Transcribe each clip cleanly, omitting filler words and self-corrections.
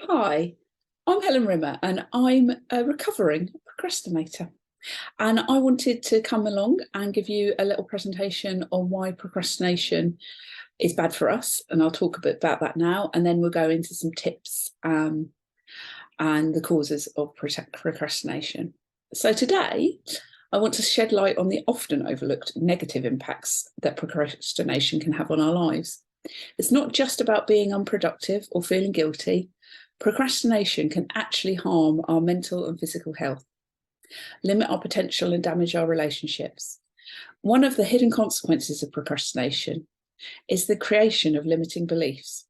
Hi, I'm Helen Rimmer and I'm a recovering procrastinator. And I wanted to come along and give you a little presentation on why procrastination is bad for us. And I'll talk a bit about that now. And then we'll go into some tips and the causes of procrastination. So today, I want to shed light on the often overlooked negative impacts that procrastination can have on our lives. It's not just about being unproductive or feeling guilty. Procrastination can actually harm our mental and physical health, limit our potential and damage our relationships. One of the hidden consequences of procrastination is the creation of limiting beliefs.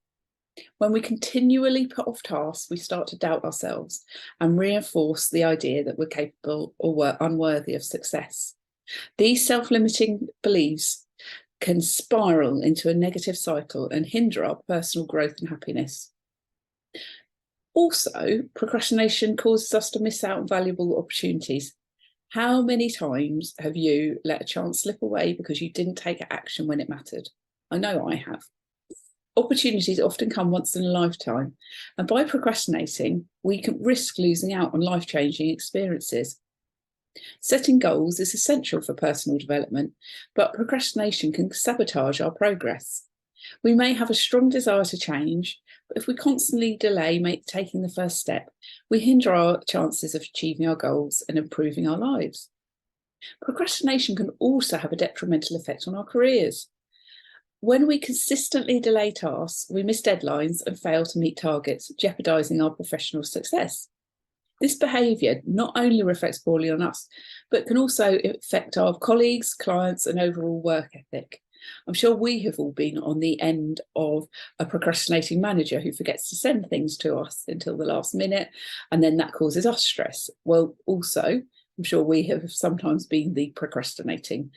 When we continually put off tasks, we start to doubt ourselves and reinforce the idea that we're capable or we're unworthy of success. These self-limiting beliefs can spiral into a negative cycle and hinder our personal growth and happiness. Also, procrastination causes us to miss out on valuable opportunities. How many times have you let a chance slip away because you didn't take action when it mattered? I know I have. Opportunities often come once in a lifetime, and by procrastinating, we can risk losing out on life-changing experiences. Setting goals is essential for personal development, but procrastination can sabotage our progress. We may have a strong desire to change, but if we constantly delay taking the first step, we hinder our chances of achieving our goals and improving our lives. Procrastination can also have a detrimental effect on our careers. When we consistently delay tasks, we miss deadlines and fail to meet targets, jeopardizing our professional success. This behaviour not only reflects poorly on us, but can also affect our colleagues, clients, and overall work ethic. I'm sure we have all been on the end of a procrastinating manager who forgets to send things to us until the last minute, and then that causes us stress. Well, also, I'm sure we have sometimes been the procrastinating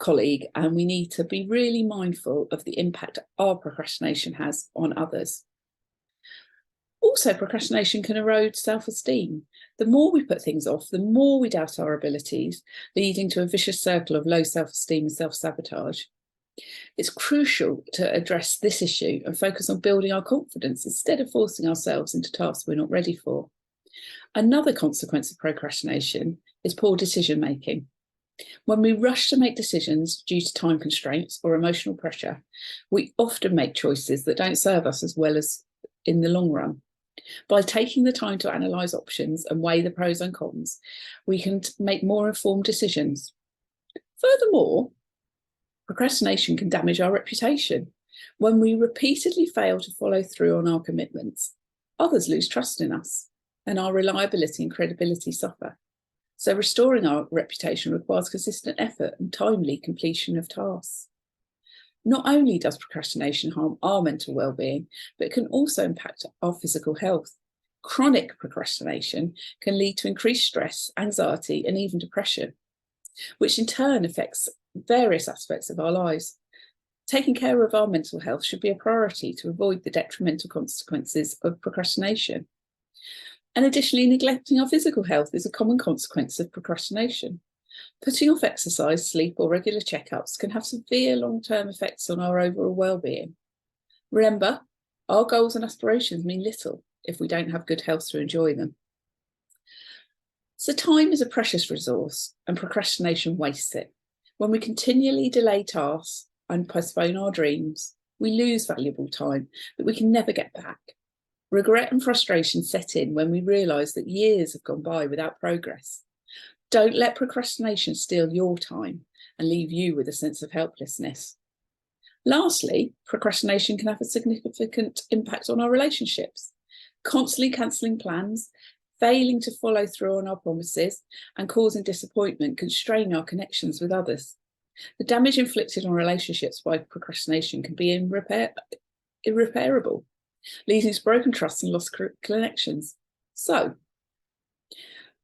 colleague, and we need to be really mindful of the impact our procrastination has on others. Also, procrastination can erode self-esteem. The more we put things off, the more we doubt our abilities, leading to a vicious circle of low self-esteem and self-sabotage. It's crucial to address this issue and focus on building our confidence instead of forcing ourselves into tasks we're not ready for. Another consequence of procrastination is poor decision making. When we rush to make decisions due to time constraints or emotional pressure, we often make choices that don't serve us as well as in the long run. By taking the time to analyse options and weigh the pros and cons, we can make more informed decisions. Furthermore, procrastination can damage our reputation. When we repeatedly fail to follow through on our commitments, others lose trust in us and our reliability and credibility suffer. So restoring our reputation requires consistent effort and timely completion of tasks. Not only does procrastination harm our mental well-being, but it can also impact our physical health. Chronic procrastination can lead to increased stress, anxiety, and even depression, which in turn affects various aspects of our lives. Taking care of our mental health should be a priority to avoid the detrimental consequences of procrastination. And additionally, neglecting our physical health is a common consequence of procrastination. Putting off exercise, sleep, or regular checkups can have severe long-term effects on our overall well-being. Remember, our goals and aspirations mean little if we don't have good health to enjoy them. So time is a precious resource, and procrastination wastes it. When we continually delay tasks and postpone our dreams, we lose valuable time that we can never get back. Regret and frustration set in when we realise that years have gone by without progress. Don't let procrastination steal your time and leave you with a sense of helplessness. Lastly, procrastination can have a significant impact on our relationships. Constantly cancelling plans, failing to follow through on our promises, and causing disappointment can strain our connections with others. The damage inflicted on relationships by procrastination can be irreparable, leading to broken trust and lost connections. So,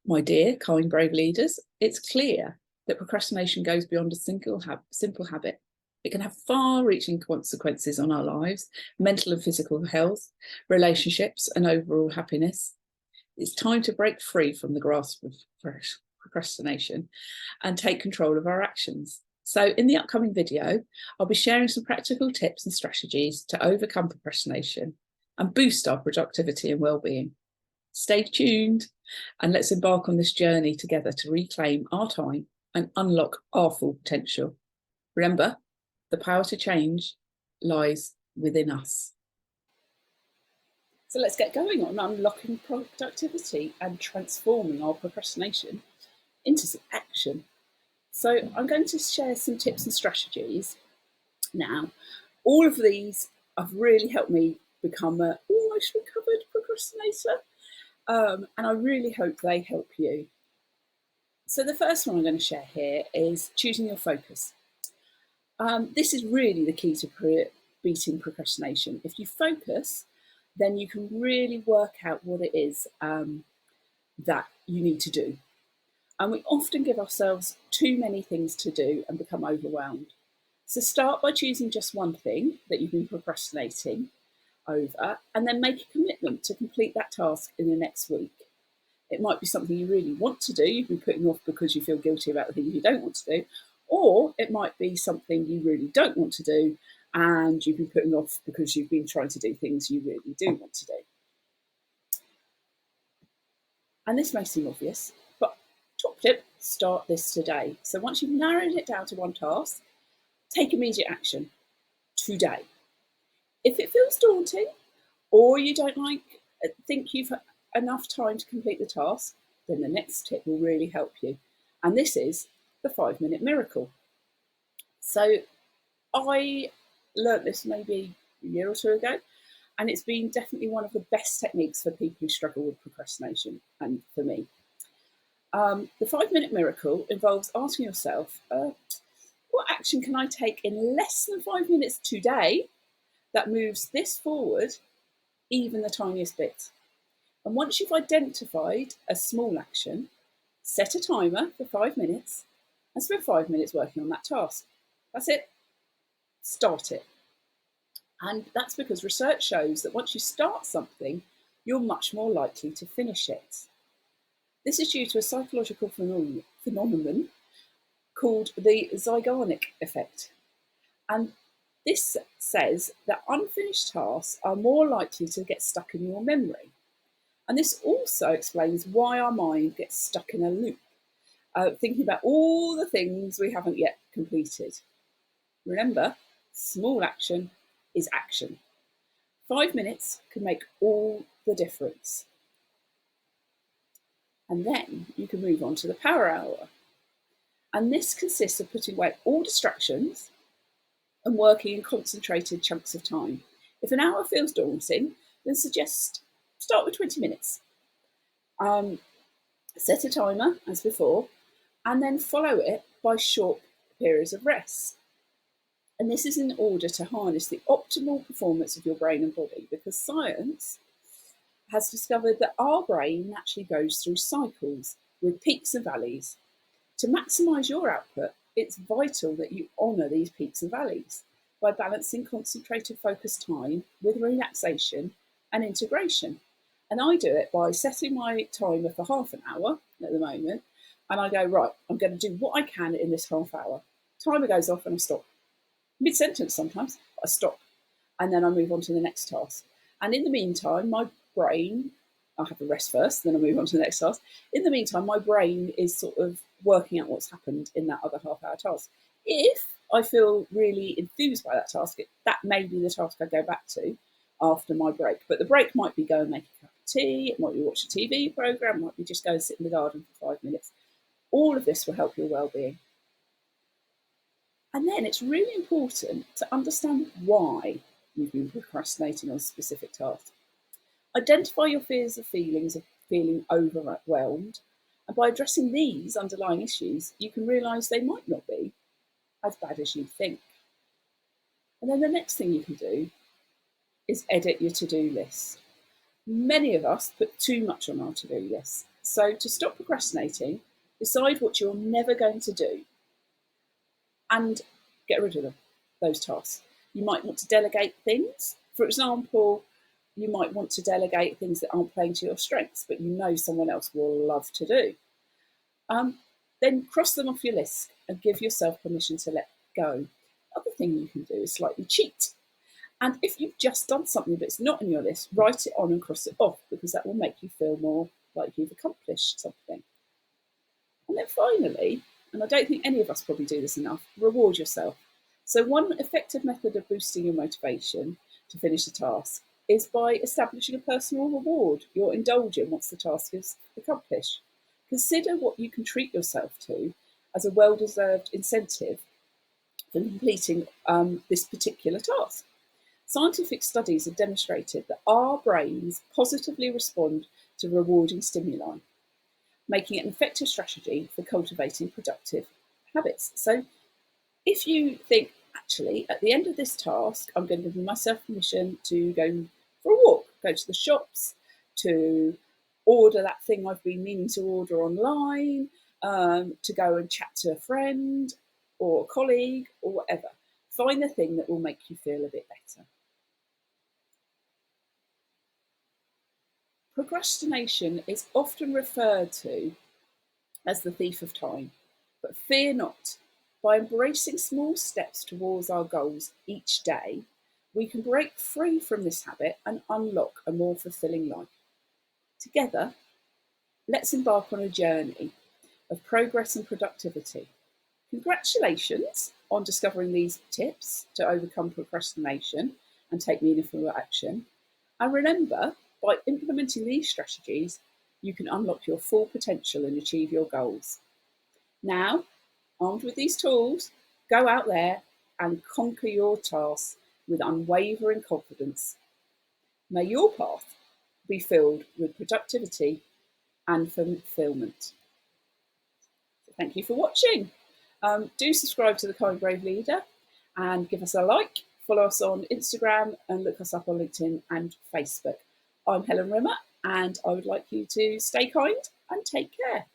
my dear, kind, brave leaders, it's clear that procrastination goes beyond a simple habit. It can have far-reaching consequences on our lives, mental and physical health, relationships, and overall happiness. It's time to break free from the grasp of procrastination and take control of our actions. So in the upcoming video, I'll be sharing some practical tips and strategies to overcome procrastination and boost our productivity and well-being. Stay tuned and let's embark on this journey together to reclaim our time and unlock our full potential. Remember, the power to change lies within us. So let's get going on unlocking productivity and transforming our procrastination into some action. So I'm going to share some tips and strategies now. All of these have really helped me become an almost recovered procrastinator, and I really hope they help you. So the first one I'm going to share here is choosing your focus. This is really the key to beating procrastination. If you focus, then you can really work out what it is that you need to do. And we often give ourselves too many things to do and become overwhelmed. So start by choosing just one thing that you've been procrastinating over, and then make a commitment to complete that task in the next week. It might be something you really want to do, you've been putting off because you feel guilty about the things you don't want to do, or it might be something you really don't want to do and you've been putting off because you've been trying to do things you really do want to do. And this may seem obvious, but top tip, start this today. So once you've narrowed it down to one task, take immediate action today. If it feels daunting or you don't think you've enough time to complete the task, then the next tip will really help you. And this is the 5-minute miracle. So I learnt this maybe a year or two ago, and it's been definitely one of the best techniques for people who struggle with procrastination, and for me. The 5-minute miracle involves asking yourself, what action can I take in less than 5 minutes today that moves this forward even the tiniest bit? And once you've identified a small action, set a timer for 5 minutes and spend 5 minutes working on that task. That's it. Start it. And that's because research shows that once you start something, you're much more likely to finish it. This is due to a psychological phenomenon called the Zeigarnik effect. And this says that unfinished tasks are more likely to get stuck in your memory. And this also explains why our mind gets stuck in a loop, thinking about all the things we haven't yet completed. Remember, small action is action. 5 minutes can make all the difference. And then you can move on to the power hour. And this consists of putting away all distractions and working in concentrated chunks of time. If an hour feels daunting, then suggest start with 20 minutes. Set a timer, as before, and then follow it by short periods of rest. And this is in order to harness the optimal performance of your brain and body, because science has discovered that our brain actually goes through cycles with peaks and valleys. To maximise your output, it's vital that you honour these peaks and valleys by balancing concentrated focused time with relaxation and integration. And I do it by setting my timer for half an hour at the moment, and I go, right, I'm going to do what I can in this half hour. Timer goes off and I stop. Mid-sentence sometimes, but I stop. And then I move on to the next task. And in the meantime, my brain, I have a rest first, then I move on to the next task. In the meantime, my brain is sort of working out what's happened in that other half-hour task. If I feel really enthused by that task, that may be the task I go back to after my break. But the break might be go and make a cup of tea, it might be watch a TV programme, it might be just go and sit in the garden for 5 minutes. All of this will help your well-being. And then it's really important to understand why you've been procrastinating on a specific task. Identify your fears and feelings of feeling overwhelmed, and by addressing these underlying issues, you can realise they might not be as bad as you think. And then the next thing you can do is edit your to-do list. Many of us put too much on our to-do list. So to stop procrastinating, decide what you're never going to do and get rid of them, those tasks. You might want to delegate things. For example, you might want to delegate things that aren't playing to your strengths, but you know someone else will love to do. Then cross them off your list and give yourself permission to let go. Other thing you can do is slightly cheat. And if you've just done something but it's not in your list, write it on and cross it off, because that will make you feel more like you've accomplished something. And then finally, and I don't think any of us probably do this enough, reward yourself. So one effective method of boosting your motivation to finish a task is by establishing a personal reward you'll indulge in once the task is accomplished. Consider what you can treat yourself to as a well-deserved incentive for completing this particular task. Scientific studies have demonstrated that our brains positively respond to rewarding stimuli, making it an effective strategy for cultivating productive habits. So if you think, actually, at the end of this task, I'm going to give myself permission to go for a walk, go to the shops, to order that thing I've been meaning to order online, to go and chat to a friend or a colleague or whatever. Find the thing that will make you feel a bit better. Procrastination is often referred to as the thief of time, but fear not. By embracing small steps towards our goals each day, we can break free from this habit and unlock a more fulfilling life. Together, let's embark on a journey of progress and productivity. Congratulations on discovering these tips to overcome procrastination and take meaningful action. And remember, by implementing these strategies, you can unlock your full potential and achieve your goals. Now, armed with these tools, go out there and conquer your tasks with unwavering confidence. May your path be filled with productivity and fulfillment. So thank you for watching. Do subscribe to The Kind Brave Leader and give us a like. Follow us on Instagram and look us up on LinkedIn and Facebook. I'm Helen Rimmer, and I would like you to stay kind and take care.